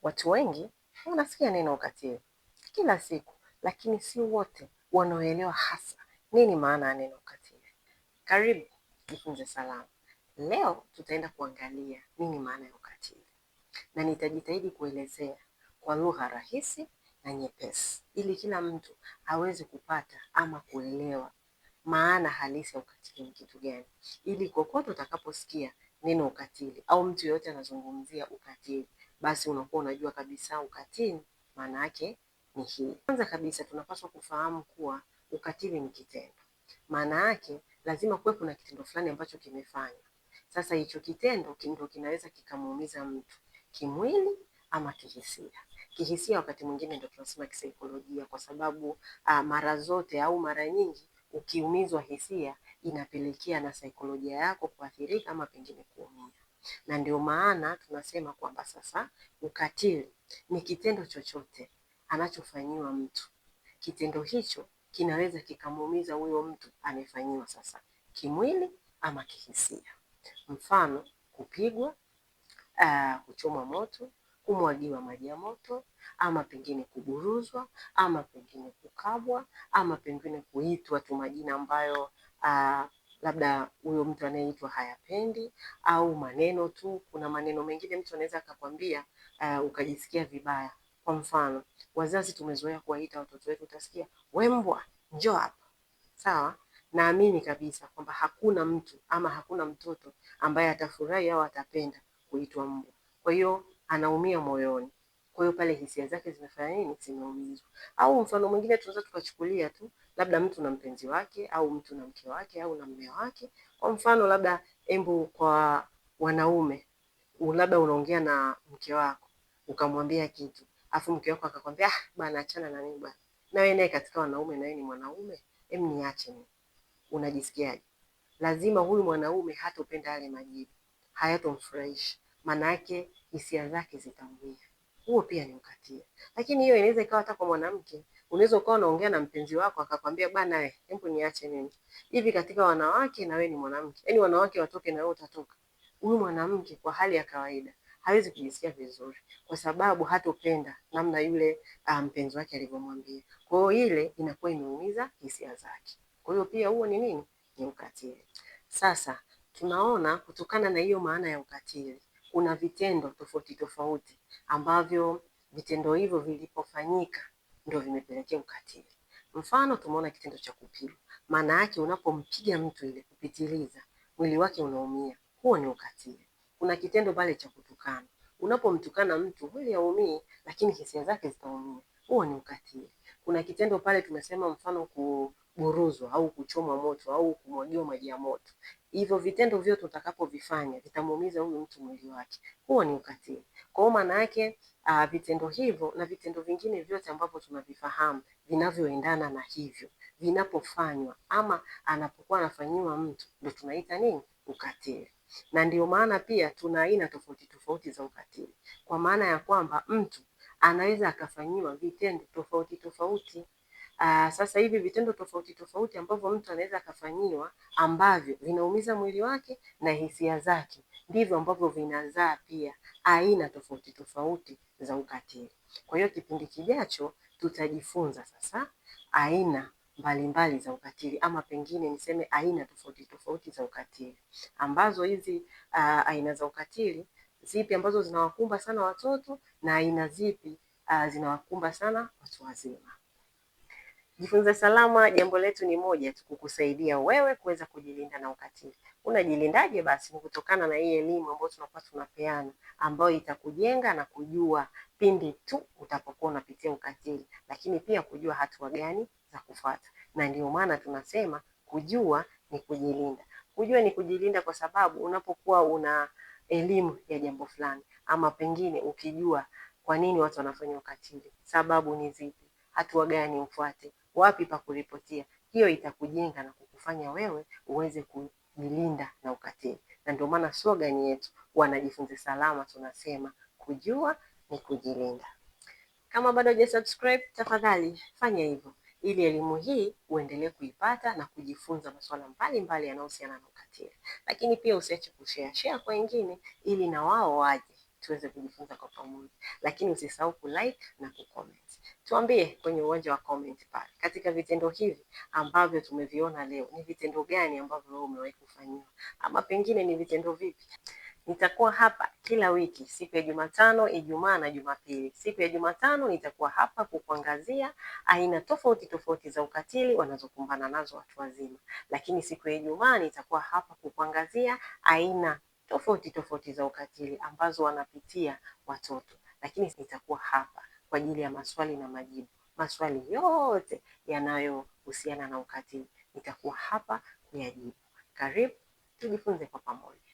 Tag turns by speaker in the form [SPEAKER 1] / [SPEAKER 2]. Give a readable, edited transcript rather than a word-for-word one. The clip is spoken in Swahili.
[SPEAKER 1] Watu wengi wanasikia neno ukatili kila siku, lakini si wote wanaoelewa hasa nini maana ya neno ukatili. Karibu Jifunze Salama. Leo tutaenda kuangalia nini maana ya ukatili, na nitajitahidi kuelezea kwa lugha rahisi na nyepesi, ili kila mtu aweze kupata ama kuelewa maana halisi ya ukatili ni kitu gani, ili kokote utakaposikia neno ukatili au mtu yoyote anazungumzia ukatili, basi unakuwa unajua kabisa ukatili maana yake ni hii. Kwanza kabisa tunapaswa kufahamu kuwa ukatili ni kitendo. Maana yake lazima kuwe kuna kitendo fulani ambacho kimefanywa. Sasa hicho kitendo ndio kinaweza kikamuumiza mtu kimwili ama kihisia. Kihisia wakati mwingine ndio tunasema kisaikolojia, kwa sababu mara zote au mara nyingi ukiumizwa hisia inapelekea na saikolojia yako kuathirika ama pengine kuumia. Na ndio maana tunasema kwamba sasa ukatili ni kitendo chochote anachofanyiwa mtu. Kitendo hicho kinaweza kikamuumiza huyo mtu amefanyiwa sasa kimwili ama kihisia. Mfano, kupigwa, kuchomwa moto, kumwagiwa maji ya moto, ama pengine kuburuzwa, ama pengine kukabwa, ama pengine kuitwa tu majina ambayo labda huyo mtu anayeitwa hayapendi, au maneno tu. Kuna maneno mengine mtu anaweza akakwambia ukajisikia vibaya. Kwa mfano, wazazi tumezoea kuwaita watoto wetu, utasikia we mbwa, njoo hapa. Sawa? Naamini kabisa kwamba hakuna mtu ama hakuna mtoto ambaye atafurahi au atapenda kuitwa mbwa. Kwa hiyo anaumia moyoni. Kwa hiyo pale hisia zake zimefanya nini? Zimeumizwa. Au mfano mwingine tunaweza tukachukulia tu, labda mtu na mpenzi wake au mtu na mke wake au na mume wake. Kwa mfano labda kwa wanaume, labda unaongea na mke wako ukamwambia kitu, afu mke wako akakwambia bana achana na mimi bwana. Na wewe naye katika wanaume na wewe ni mwanaume, niache mimi. Unajisikiaje? Lazima huyu mwanaume hatopenda yale majibu, hayatomfurahisha, maana yake hisia zake zitaumia. Huo pia ni ukatili. Lakini hiyo inaweza ikawa hata kwa mwanamke. Unaweza ukawa unaongea na mpenzi wako akakwambia bana hebu niache mimi. Hivi katika wanawake na wewe ni mwanamke, yaani wanawake watoke na wewe utatoka. Huyu mwanamke kwa hali ya kawaida hawezi kujisikia vizuri, kwa sababu hatopenda namna yule mpenzi wake alivyomwambia. Kwa hiyo ile inakuwa imeumiza hisia zake. Kwa hiyo pia huo ni nini? Ni ukatili. Sasa tunaona kutokana na hiyo maana ya ukatili, kuna vitendo tofauti tofauti ambavyo vitendo hivyo vilipofanyika ndio vimepelekea ukatili. Mfano, tumeona kitendo cha kupigwa. Maana yake unapompiga mtu ile kupitiliza, mwili wake unaumia. Huo ni ukatili. Kuna kitendo pale cha kutukana. Unapomtukana mtu mwili haumii, lakini hisia zake zitaumia. Huo ni ukatili. Kuna kitendo pale tumesema, mfano kuburuzwa au kuchomwa moto au kumwagiwa maji ya moto. Hivyo vitendo vyote utakapovifanya vitamuumiza huyu mtu mwili wake. Huo ni ukatili. Kwa hiyo maana yake vitendo hivyo na vitendo vingine vyote ambavyo tunavifahamu vinavyoendana na hivyo vinapofanywa ama anapokuwa anafanyiwa mtu, ndio tunaita nini? Ukatili. Na ndio maana pia tuna aina tofauti tofauti za ukatili, kwa maana ya kwamba mtu anaweza akafanyiwa vitendo tofauti tofauti. Sasa hivi vitendo tofauti tofauti ambavyo mtu anaweza akafanyiwa ambavyo vinaumiza mwili wake na hisia zake, ndivyo ambavyo vinazaa pia aina tofauti tofauti za ukatili. Kwa hiyo kipindi kijacho tutajifunza sasa aina mbalimbali za ukatili, ama pengine niseme aina tofauti tofauti za ukatili, ambazo hizi aina za ukatili zipi ambazo zinawakumba sana watoto na aina zipi zinawakumba sana watu wazima. Jifunze Salama, jambo letu ni moja tu, kukusaidia wewe kuweza kujilinda na ukatili. Unajilindaje? Basi ni kutokana na hii elimu ambayo tunakuwa tunapeana, ambayo itakujenga na kujua pindi tu utapokuwa unapitia ukatili, lakini pia kujua hatua gani za kufuata. Na ndio maana tunasema kujua ni kujilinda. Kujua ni kujilinda kwa sababu unapokuwa una elimu ya jambo fulani, ama pengine ukijua kwa nini watu wanafanya ukatili, sababu ni zipi, hatua gani ufuate, wapi pa kuripotia, hiyo itakujenga na kukufanya wewe uweze kujilinda na ukatili. Na ndio maana slogan yetu Wanajifunze Salama tunasema kujua ni kujilinda. Kama bado hujasubscribe, tafadhali fanya hivyo, ili elimu hii uendelee kuipata na kujifunza masuala mbalimbali yanayohusiana na ukatili. Lakini pia usiache kushare kwa wengine, ili na wao waje tuweze kujifunza kwa pamoja. Lakini usisahau kulike na kucomment. Tuambie kwenye uwanja wa comment pale, katika vitendo hivi ambavyo tumeviona leo, ni vitendo gani ambavyo wewe umewahi kufanyiwa, ama pengine ni vitendo vipi? Nitakuwa hapa kila wiki siku ya Jumatano, Ijumaa na Jumapili. Siku ya Jumatano nitakuwa hapa kukuangazia aina tofauti tofauti za ukatili wanazokumbana nazo watu wazima, lakini siku ya Ijumaa nitakuwa hapa kukuangazia aina tofauti tofauti za ukatili ambazo wanapitia watoto, lakini nitakuwa hapa kwa ajili ya maswali na majibu. Maswali yote yanayohusiana na ukatili nitakuwa hapa kuyajibu. Karibu tujifunze kwa pamoja.